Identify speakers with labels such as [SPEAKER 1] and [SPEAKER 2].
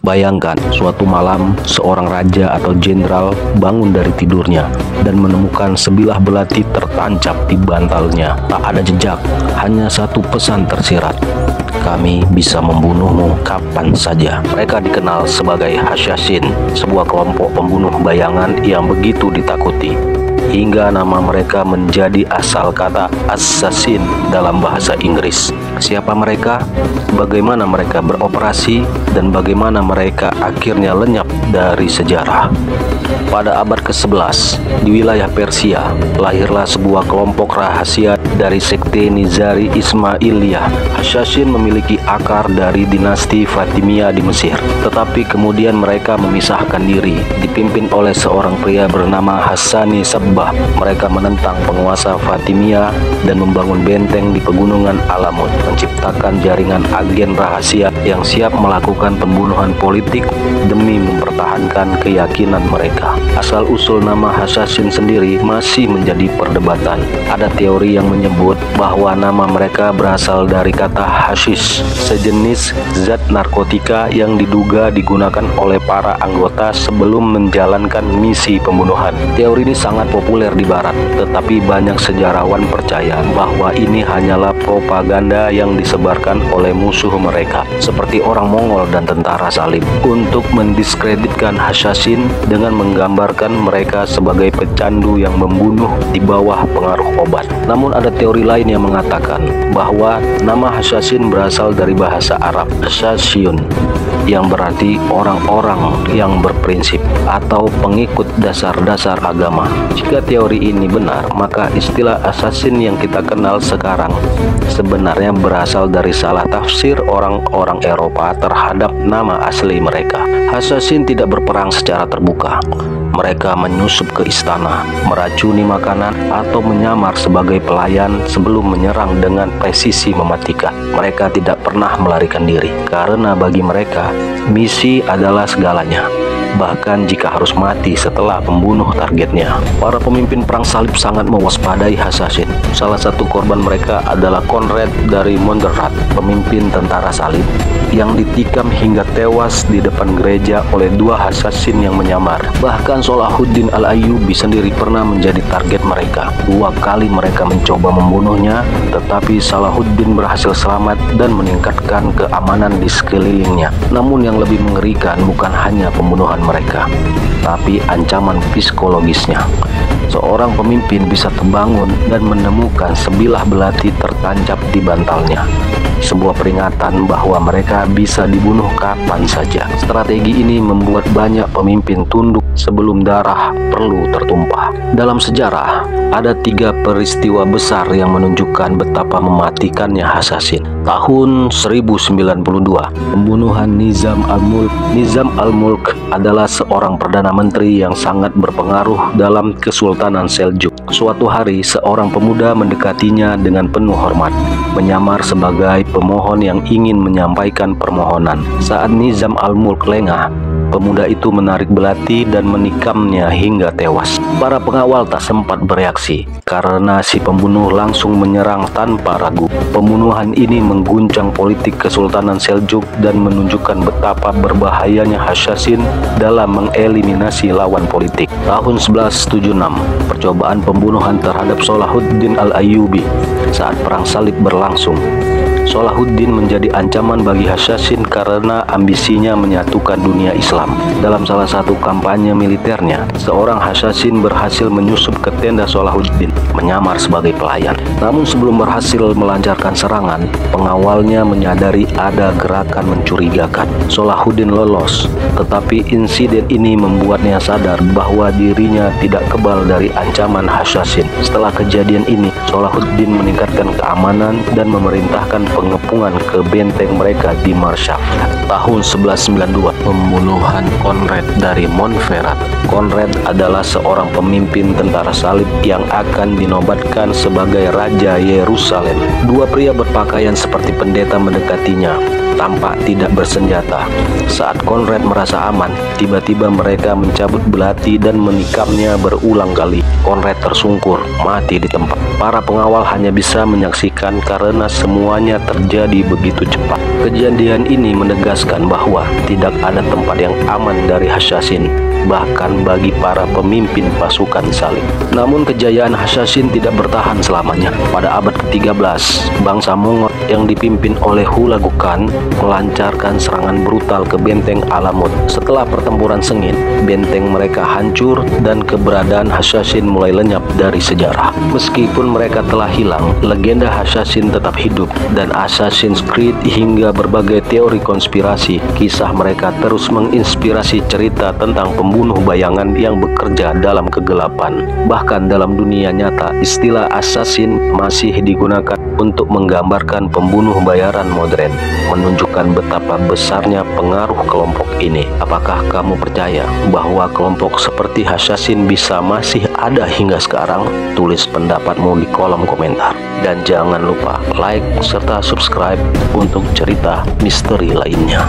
[SPEAKER 1] Bayangkan, suatu malam seorang raja atau jenderal bangun dari tidurnya dan menemukan sebilah belati tertancap di bantalnya. Tak ada jejak, hanya satu pesan tersirat: kami bisa membunuhmu kapan saja. Mereka dikenal sebagai Hasyashin, sebuah kelompok pembunuh bayangan yang begitu ditakuti, hingga nama mereka menjadi asal kata assassin dalam bahasa Inggris. Siapa mereka? Bagaimana mereka beroperasi? Dan bagaimana mereka akhirnya lenyap dari sejarah? Pada abad ke-11, di wilayah Persia, lahirlah sebuah kelompok rahasia dari sekte Nizari Ismailiyah. Hasyashin memiliki akar dari dinasti Fatimiyah di Mesir, tetapi kemudian mereka memisahkan diri, dipimpin oleh seorang pria bernama Hassani Sabbah. Mereka menentang penguasa Fatimiyah dan membangun benteng di pegunungan Alamut, menciptakan jaringan agen rahasia yang siap melakukan pembunuhan politik demi mempertahankan keyakinan mereka. Asal-usul nama Hasyashin sendiri masih menjadi perdebatan. Ada teori yang menyebut bahwa nama mereka berasal dari kata hashish, sejenis zat narkotika yang diduga digunakan oleh para anggota sebelum menjalankan misi pembunuhan. Teori ini sangat populer di barat, tetapi banyak sejarawan percaya bahwa ini hanyalah propaganda yang disebarkan oleh musuh mereka, seperti orang Mongol dan tentara salib, untuk mendiskreditkan Hasyashin dengan menggambarkan mereka sebagai pecandu yang membunuh di bawah pengaruh obat. Namun ada teori lain yang mengatakan bahwa nama Hasyashin berasal dari bahasa Arab Hasyashiyun, yang berarti orang-orang yang berprinsip atau pengikut dasar-dasar agama. Jika teori ini benar, maka istilah assassin yang kita kenal sekarang sebenarnya berasal dari salah tafsir orang-orang Eropa terhadap nama asli mereka. Hasyashin tidak berperang secara terbuka. Mereka menyusup ke istana, meracuni makanan, atau menyamar sebagai pelayan sebelum menyerang dengan presisi mematikan. Mereka tidak pernah melarikan diri, karena bagi mereka, misi adalah segalanya. Bahkan jika harus mati setelah membunuh targetnya. Para pemimpin perang salib sangat mewaspadai Hasyashin. Salah satu korban mereka adalah Konrad dari Montserrat, pemimpin tentara salib, yang ditikam hingga tewas di depan gereja oleh dua Hasyashin yang menyamar. Bahkan Salahuddin Al-Ayyubi sendiri pernah menjadi target mereka. 2 kali mereka mencoba membunuhnya, tetapi Salahuddin berhasil selamat dan meningkatkan keamanan di sekelilingnya. Namun yang lebih mengerikan bukan hanya pembunuhan mereka, tapi ancaman psikologisnya. Seorang pemimpin bisa terbangun dan menemukan sebilah belati tertancap di bantalnya, sebuah peringatan bahwa mereka bisa dibunuh kapan saja. Strategi ini membuat banyak pemimpin tunduk sebelum darah perlu tertumpah. Dalam sejarah, ada 3 peristiwa besar yang menunjukkan betapa mematikannya Hasyashin. Tahun 1092, pembunuhan Nizam al-Mulk. Nizam al-Mulk adalah seorang perdana menteri yang sangat berpengaruh dalam Kesultanan Seljuk. Suatu hari, seorang pemuda mendekatinya dengan penuh hormat, menyamar sebagai pemohon yang ingin menyampaikan permohonan. Saat Nizam al-Mulk lengah, pemuda itu menarik belati dan menikamnya hingga tewas. Para pengawal tak sempat bereaksi karena si pembunuh langsung menyerang tanpa ragu. Pembunuhan ini mengguncang politik Kesultanan Seljuk dan menunjukkan betapa berbahayanya Hasyashin dalam mengeliminasi lawan politik. Tahun 1176, percobaan pembunuhan terhadap Salahuddin Al-Ayyubi saat perang salib berlangsung. Salahuddin menjadi ancaman bagi Hasyashin karena ambisinya menyatukan dunia Islam. Dalam salah satu kampanye militernya, seorang Hasyashin berhasil menyusup ke tenda Salahuddin, menyamar sebagai pelayan. Namun sebelum berhasil melancarkan serangan, pengawalnya menyadari ada gerakan mencurigakan. Salahuddin lolos, tetapi insiden ini membuatnya sadar bahwa dirinya tidak kebal dari ancaman Hasyashin. Setelah kejadian ini, Salahuddin meningkatkan keamanan dan memerintahkan pengepungan ke benteng mereka di Marshaf. Tahun 1192, pembunuhan Konrad dari Montferrat. Konrad adalah seorang pemimpin tentara salib yang akan dinobatkan sebagai Raja Yerusalem. Dua pria berpakaian seperti pendeta mendekatinya, tampak tidak bersenjata. Saat Konrad merasa aman, tiba-tiba mereka mencabut belati dan menikamnya berulang kali. Konrad tersungkur, mati di tempat. Para pengawal hanya bisa menyaksikan karena semuanya terjadi begitu cepat. Kejadian ini menegaskan bahwa tidak ada tempat yang aman dari Hasasin, bahkan bagi para pemimpin pasukan salib. Namun kejayaan Hasasin tidak bertahan selamanya. Pada abad ke-13, bangsa Mongol yang dipimpin oleh Hulagu Khan melancarkan serangan brutal ke benteng Alamut. Setelah pertempuran sengit, benteng mereka hancur dan keberadaan Hasasin mulai lenyap dari sejarah. Meskipun mereka telah hilang, legenda Hasasin tetap hidup, dan Assassin's Creed hingga berbagai teori konspirasi. Kisah mereka terus menginspirasi cerita tentang pembunuh bayangan yang bekerja dalam kegelapan. Bahkan dalam dunia nyata, istilah assassin masih digunakan untuk menggambarkan pembunuh bayaran modern, menunjukkan betapa besarnya pengaruh kelompok ini. Apakah kamu percaya bahwa kelompok seperti Hasasin bisa masih ada hingga sekarang? Tulis pendapatmu di kolom komentar. Dan jangan lupa like serta subscribe untuk cerita misteri lainnya.